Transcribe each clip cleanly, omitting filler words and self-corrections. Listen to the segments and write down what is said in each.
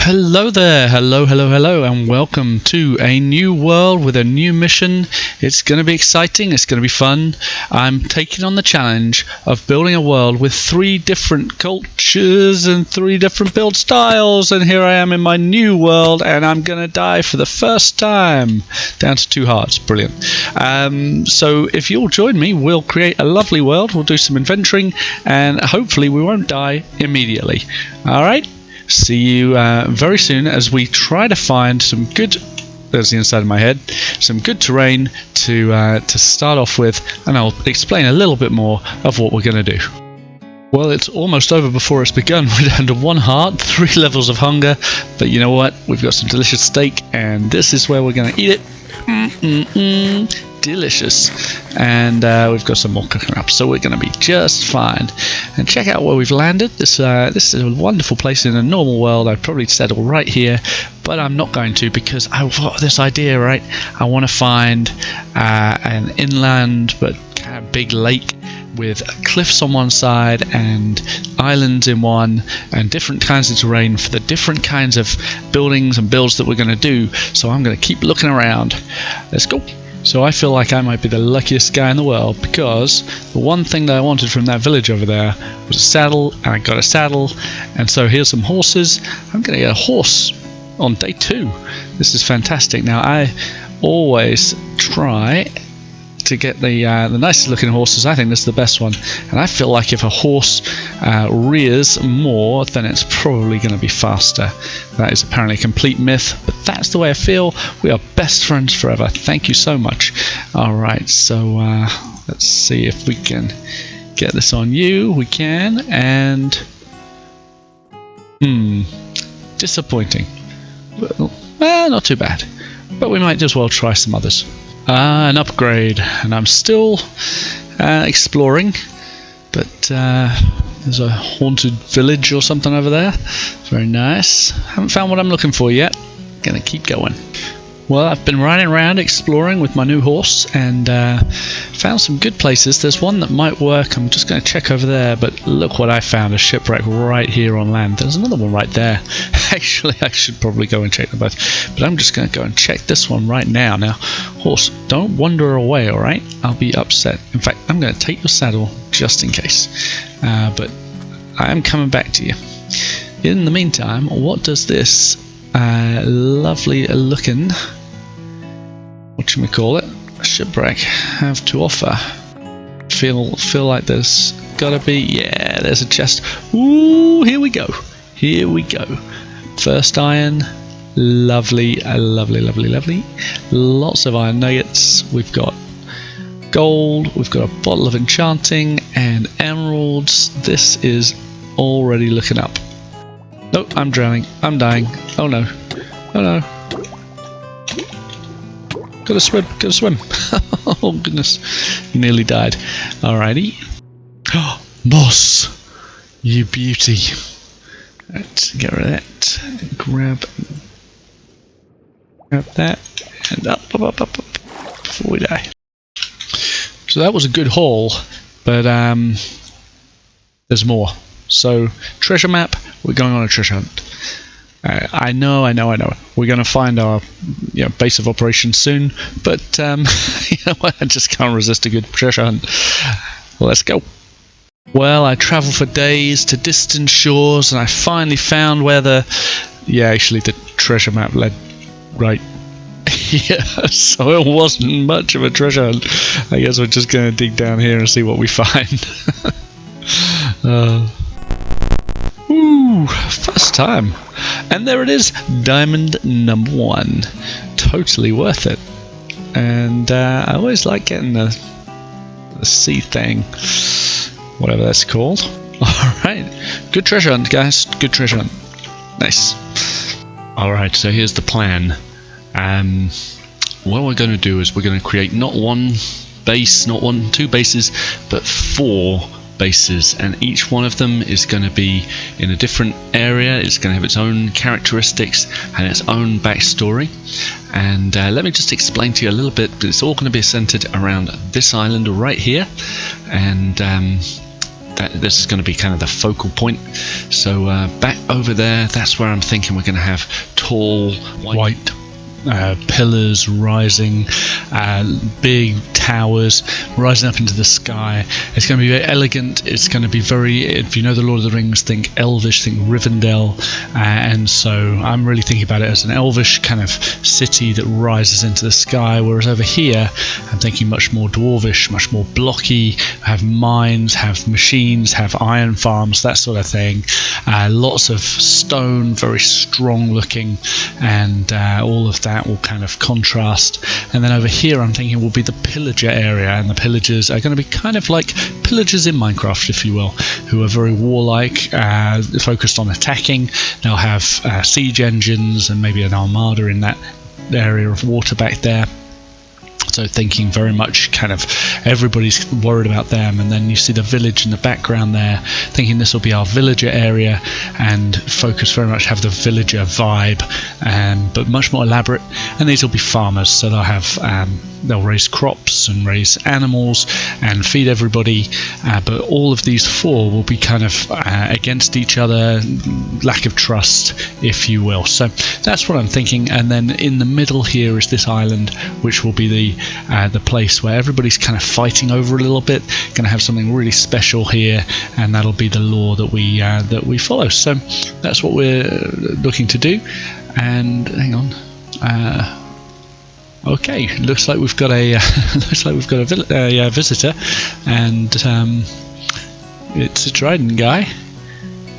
Hello there, hello, and welcome to a new world with a new mission. It's going to be exciting, it's going to be fun. I'm taking on the challenge of building a world with 3 different cultures and 3 different build styles, and here I am in my new world, and I'm going to die for the first time. Down to 2 hearts, brilliant. So if you'll join me, we'll create a lovely world, we'll do some adventuring, and hopefully we won't die immediately. Alright? See you very soon as we try to find some good, there's the inside of my head, some good terrain to start off with, and I'll explain a little bit more of what we're going to do. Well, it's almost over before it's begun. We're down to 1 heart, 3 levels of hunger, but you know what? We've got some delicious steak, and this is where we're going to eat it. Delicious. And we've got some more cooking up, so we're going to be just fine. And check out where we've landed. This is a wonderful place. In a normal world I'd probably settle right here, but I'm not going to, because I've got this idea, right? I want to find an inland but kind of big lake with cliffs on one side and islands in one, and different kinds of terrain for the different kinds of buildings and builds that we're going to do. So I'm going to keep looking around. Let's go. So I feel like I might be the luckiest guy in the world, because the one thing that I wanted from that village over there was a saddle, and I got a saddle, and so here's some horses. I'm going to get a horse on day 2. This is fantastic. Now I always try to get the nicest looking horses. I think this is the best one, and I feel like if a horse rears more, then it's probably going to be faster. That is apparently a complete myth, but that's the way I feel. We are best friends forever. Thank you so much. Alright, so let's see if we can get this on you. We can, and disappointing. Well, not too bad, but we might as well try some others. An upgrade, and I'm still exploring, but there's a haunted village or something over there. Very nice. Haven't found what I'm looking for yet. Gonna keep going. Well, I've been riding around exploring with my new horse, and found some good places. There's one that might work. I'm just going to check over there, but look what I found, a shipwreck right here on land. There's another one right there. Actually, I should probably go and check them both, but I'm just going to go and check this one right now. Now, horse, don't wander away, alright? I'll be upset. In fact, I'm going to take your saddle just in case, but I am coming back to you. In the meantime, what does this lovely looking, whatchamacallit, shipwreck have to offer? Feel like there's gotta be, yeah, there's a chest. Ooh, here we go. First iron, lovely. Lots of iron nuggets. We've got gold, we've got a bottle of enchanting and emeralds. This is already looking up. Nope, I'm drowning. I'm dying. Oh no. Gotta swim. Oh goodness. Nearly died. Alrighty. Oh, moss! You beauty. Let's get rid of that. Grab that. And up. Before we die. So that was a good haul, but there's more. So, treasure map, we're going on a treasure hunt. I know. We're going to find our base of operations soon, but you know what? I just can't resist a good treasure hunt. Well, let's go. Well, I travelled for days to distant shores, and I finally found where the treasure map led right. Yeah, so it wasn't much of a treasure hunt. I guess we're just going to dig down here and see what we find. Ooh, first time. And there it is, diamond number 1. Totally worth it. And I always like getting the sea thing, whatever that's called. Alright, good treasure hunt, guys. Good treasure hunt. Nice. Alright, so here's the plan. What we're going to do is we're going to create not 1 base, not 2 bases, but 4 bases, and each one of them is going to be in a different area. It's going to have its own characteristics and its own backstory, and let me just explain to you a little bit. But it's all going to be centered around this island right here, and this is going to be kind of the focal point. So back over there, that's where I'm thinking we're going to have tall white pillars rising, big towers rising up into the sky. It's going to be very elegant. It's going to be very, if you know the Lord of the Rings, think elvish, think Rivendell, and so I'm really thinking about it as an elvish kind of city that rises into the sky, whereas over here I'm thinking much more dwarvish, much more blocky, have mines, have machines, have iron farms, that sort of thing. Lots of stone, very strong looking, and all of that will kind of contrast. And then over here I'm thinking will be the pillager area, and the pillagers are going to be kind of like pillagers in Minecraft, if you will, who are very warlike, focused on attacking. They'll have siege engines and maybe an armada in that area of water back there. So thinking very much kind of everybody's worried about them, and then you see the village in the background there, thinking this will be our villager area, and focus very much have the villager vibe, but much more elaborate. And these will be farmers, so they'll have they'll raise crops and raise animals and feed everybody, but all of these four will be kind of against each other, lack of trust, if you will. So that's what I'm thinking. And then in the middle here is this island, which will be the place where everybody's kind of fighting over a little bit. Going to have something really special here, and that'll be the lore that we follow. So that's what we're looking to do. And hang on. Okay, looks like we've got a visitor, and it's a trident guy.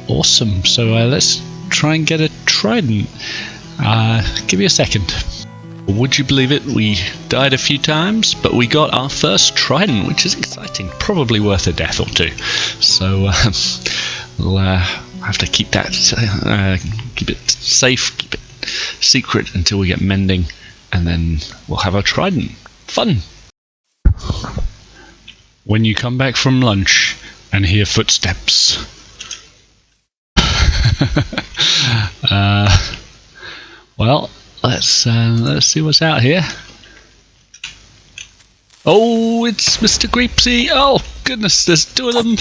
Awesome. So let's try and get a trident. Give me a second. Would you believe it? We died a few times, but we got our first trident, which is exciting. Probably worth a death or two. So we'll have to keep that, keep it safe, keep it secret until we get mending. And then we'll have our trident. Fun! When you come back from lunch and hear footsteps. Well, let's see what's out here. Oh, it's Mr. Creepsy! Oh, goodness, there's two of them!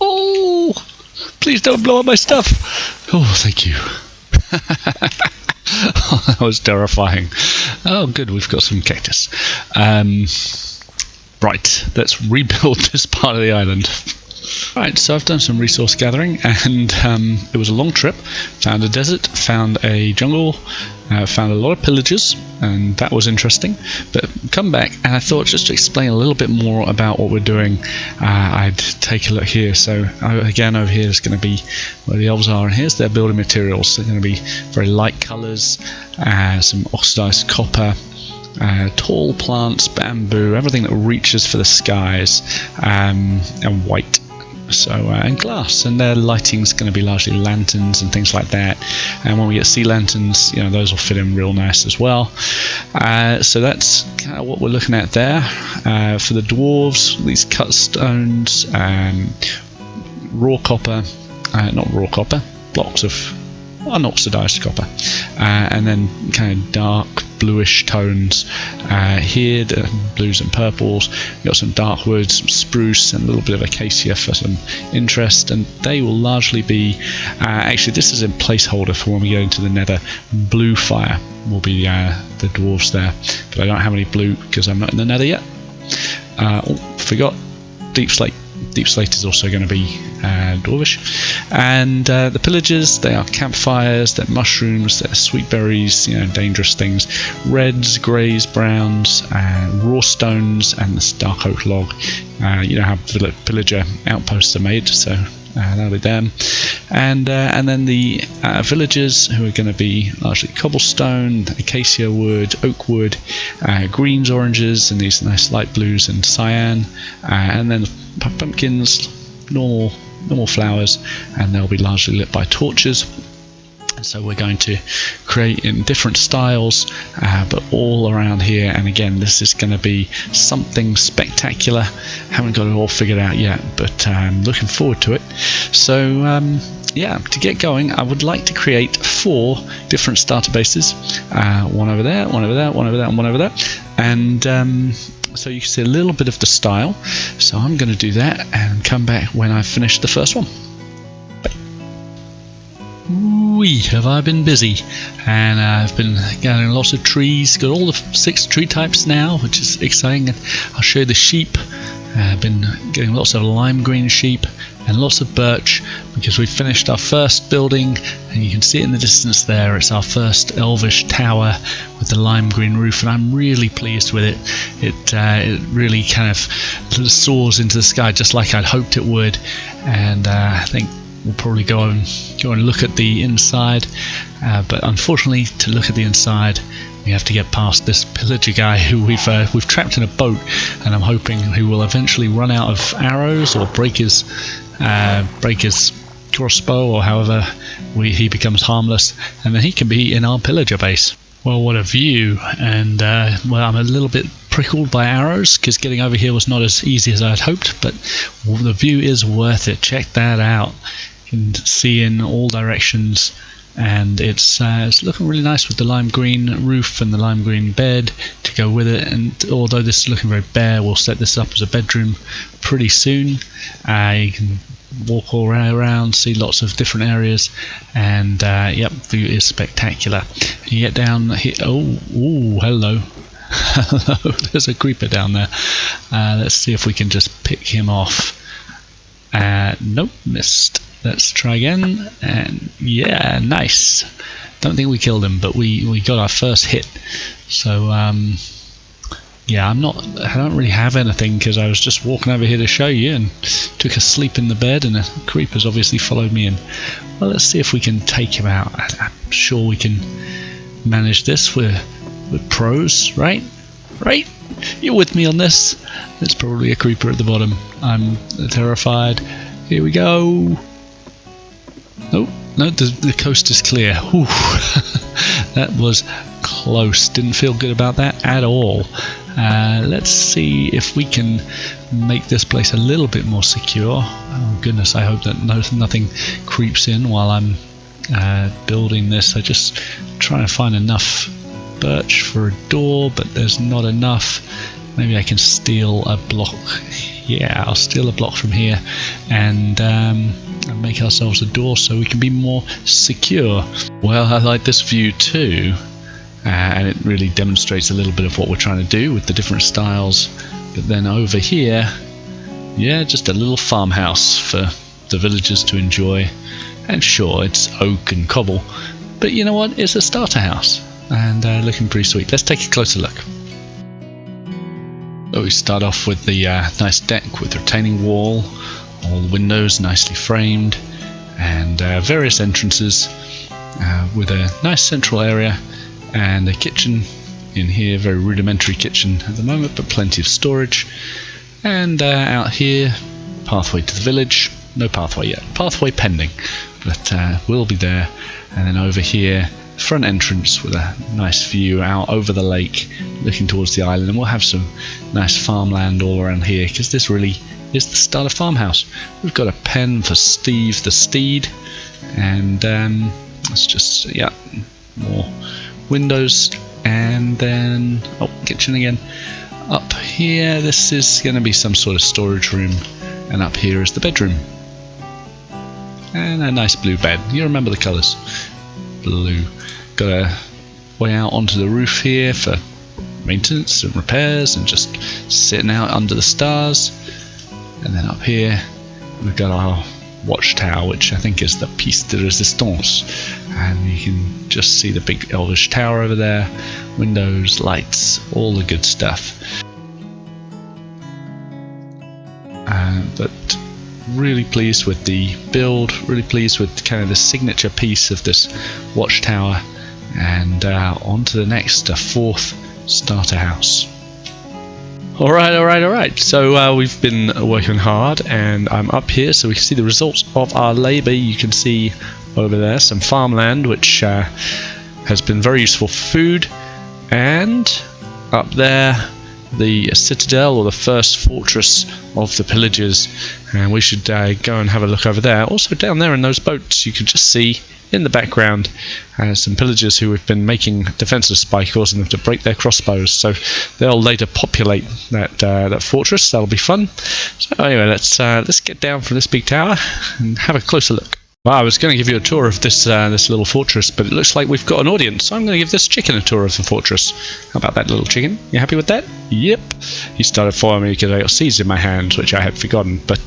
Oh! Please don't blow up my stuff! Oh, thank you. Oh, that was terrifying. Oh, good, we've got some cactus. Right, let's rebuild this part of the island. Right, so I've done some resource gathering, and it was a long trip. Found a desert, found a jungle, found a lot of pillagers, and that was interesting. But come back, and I thought just to explain a little bit more about what we're doing, I'd take a look here. So again, over here is going to be where the elves are, and here's their building materials. They're going to be very light colours, some oxidized copper, tall plants, bamboo, everything that reaches for the skies, and white. So and glass, and their lighting's going to be largely lanterns and things like that. And when we get sea lanterns, you know, those will fit in real nice as well. So that's kind of what we're looking at there. For the dwarves, these cut stones, raw copper, not raw copper, blocks of unoxidized copper, and then kind of dark bluish tones here, the blues and purples. We've got some dark woods, some spruce, and a little bit of acacia for some interest, and they will largely be actually this is a placeholder for when we go into the nether. Blue fire will be the dwarves there, but I don't have any blue because I'm not in the nether yet. Oh, forgot deep slate. Deep slate is also going to be dwarvish. And the pillagers, they are campfires, they're mushrooms, they're sweet berries, you know, dangerous things. Reds, greys, browns, raw stones, and this dark oak log. You know how pillager outposts are made, so that'll be them. And then the villagers, who are going to be largely cobblestone, acacia wood, oak wood, greens, oranges, and these nice light blues and cyan. And then pumpkins, normal flowers, and they'll be largely lit by torches. So we're going to create in different styles, but all around here. And again, this is going to be something spectacular. Haven't got it all figured out yet, but I'm looking forward to it. So yeah, to get going, I would like to create 4 different starter bases. One over there, one over there, one over there, and one over there. And so you can see a little bit of the style. So I'm going to do that and come back when I've finished the first one. Have I been busy, and I've been gathering lots of trees. Got all the 6 tree types now, which is exciting. And I'll show you the sheep. I've been getting lots of lime green sheep and lots of birch, because we finished our first building, and you can see it in the distance there. It's our first elvish tower with the lime green roof, and I'm really pleased with it. It really kind of soars into the sky just like I'd hoped it would, and I think we'll probably go and look at the inside, but unfortunately, to look at the inside, we have to get past this pillager guy who we've trapped in a boat, and I'm hoping he will eventually run out of arrows or break his crossbow, or however he becomes harmless, and then he can be in our pillager base. Well, what a view! And well, I'm a little bit prickled by arrows because getting over here was not as easy as I had hoped, but the view is worth it. Check that out. You can see in all directions, and it's looking really nice with the lime green roof and the lime green bed to go with it. And although this is looking very bare, we'll set this up as a bedroom pretty soon. You can walk all around, see lots of different areas, and yep, the view is spectacular. You get down here. Oh, hello. Hello, there's a creeper down there. Let's see if we can just pick him off. Nope, missed. Let's try again, and yeah, nice. Don't think we killed him, but we got our first hit. So yeah, I don't really have anything because I was just walking over here to show you and took a sleep in the bed, and the creepers obviously followed me in. Well, let's see if we can take him out. I'm sure we can manage this. We're pros, right? Right? You're with me on this? There's probably a creeper at the bottom. I'm terrified. Here we go. Oh, no, the coast is clear. Whew. That was close. Didn't feel good about that at all. Let's see if we can make this place a little bit more secure. Oh goodness, I hope that nothing creeps in while I'm building this. I just try to find enough birch for a door, but there's not enough. Maybe I can steal a block. Yeah, I'll steal a block from here and make ourselves a door so we can be more secure. Well, I like this view too, and it really demonstrates a little bit of what we're trying to do with the different styles. But then over here, yeah, just a little farmhouse for the villagers to enjoy. And sure, it's oak and cobble, but you know what, it's a starter house, and looking pretty sweet. Let's take a closer look. So we start off with the nice deck with retaining wall, all the windows nicely framed, and various entrances with a nice central area, and a kitchen in here, very rudimentary kitchen at the moment, but plenty of storage. And out here, pathway to the village. No pathway yet, pathway pending, but we'll be there. And then over here, front entrance with a nice view out over the lake looking towards the island, and we'll have some nice farmland all around here because this really is the style of farmhouse. We've got a pen for Steve the steed, and let's just, yeah, more windows, and then kitchen again. Up here, this is going to be some sort of storage room, and up here is the bedroom, and a nice blue bed. You remember the colours, blue. Got a way out onto the roof here for maintenance and repairs and just sitting out under the stars. And then up here we've got our watchtower, which I think is the piece de resistance, and you can just see the big elvish tower over there, windows, lights, all the good stuff. But really pleased with the build, really pleased with kind of the signature piece of this watchtower, and on to the next, a fourth starter house. Alright, so we've been working hard, and I'm up here so we can see the results of our labour. You can see over there some farmland, which has been very useful for food, and up there the citadel, or the first fortress of the pillagers, and we should go and have a look over there. Also down there in those boats you can just see in the background some pillagers who have been making defensive spy, causing them to break their crossbows, so they'll later populate that fortress. That'll be fun. So anyway, let's get down from this big tower and have a closer look. Well, I was going to give you a tour of this little fortress, but it looks like we've got an audience, so I'm going to give this chicken a tour of the fortress. How about that, little chicken? You happy with that? Yep. He started following me because I got seeds in my hands, which I had forgotten. But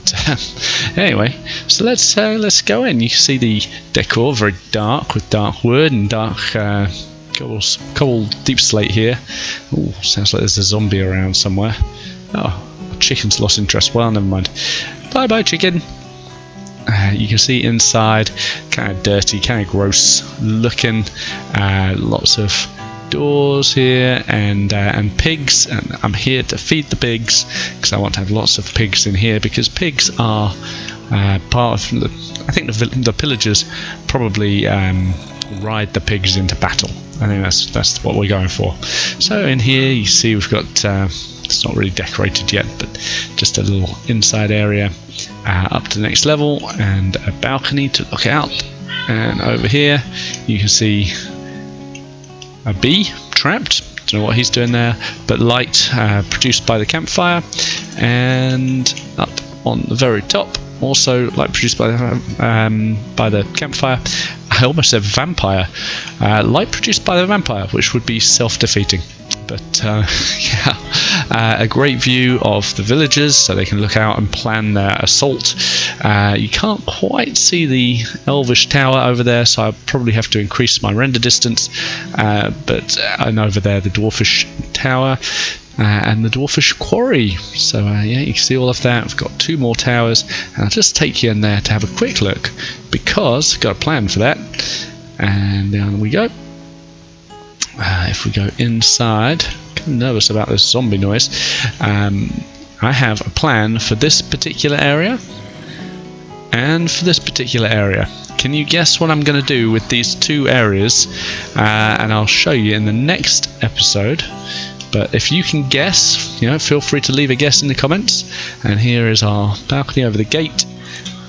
anyway, so let's go in. You can see the decor, very dark, with dark wood and dark cobble deep slate here. Oh, sounds like there's a zombie around somewhere. Oh, chicken's lost interest. Well, never mind. Bye-bye, chicken. You can see inside, kind of dirty, kind of gross looking. Lots of doors here and pigs, and I'm here to feed the pigs because I want to have lots of pigs in here, because pigs are part of I think the pillagers probably ride the pigs into battle. I think that's what we're going for. So in here you see we've got it's not really decorated yet, but just a little inside area up to the next level, and a balcony to look out. And over here you can see a bee trapped. Don't know what he's doing there, but light produced by the campfire. And up on the very top, also light produced by the campfire. I almost said vampire. Light produced by the vampire, which would be self-defeating. But yeah, a great view of the villagers, so they can look out and plan their assault. You can't quite see the elvish tower over there, so I'll probably have to increase my render distance. And over there the dwarfish tower and the dwarfish quarry. So yeah, you can see all of that. We've got 2 more towers, and I'll just take you in there to have a quick look, because I've got a plan for that. And down we go. If we go inside, I'm kind of nervous about this zombie noise. I have a plan for this particular area and for this particular area. Can you guess what I'm going to do with these 2 areas? And I'll show you in the next episode. But if you can guess, feel free to leave a guess in the comments. And here is our balcony over the gate,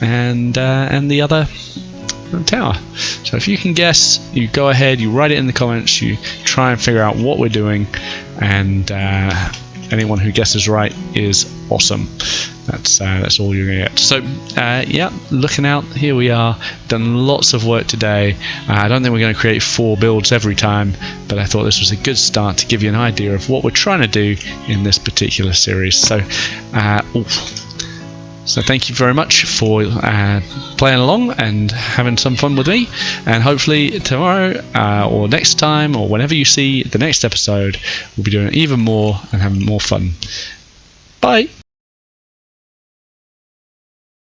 and the other tower. So if you can guess, you go ahead, you write it in the comments, you try and figure out what we're doing, and anyone who guesses right is awesome. That's all you're gonna get. So yeah, looking out, here we are. Done lots of work today. I don't think we're going to create 4 builds every time, but I thought this was a good start to give you an idea of what we're trying to do in this particular series. So So thank you very much for playing along and having some fun with me, and hopefully tomorrow or next time, or whenever you see the next episode, we'll be doing even more and having more fun. Bye!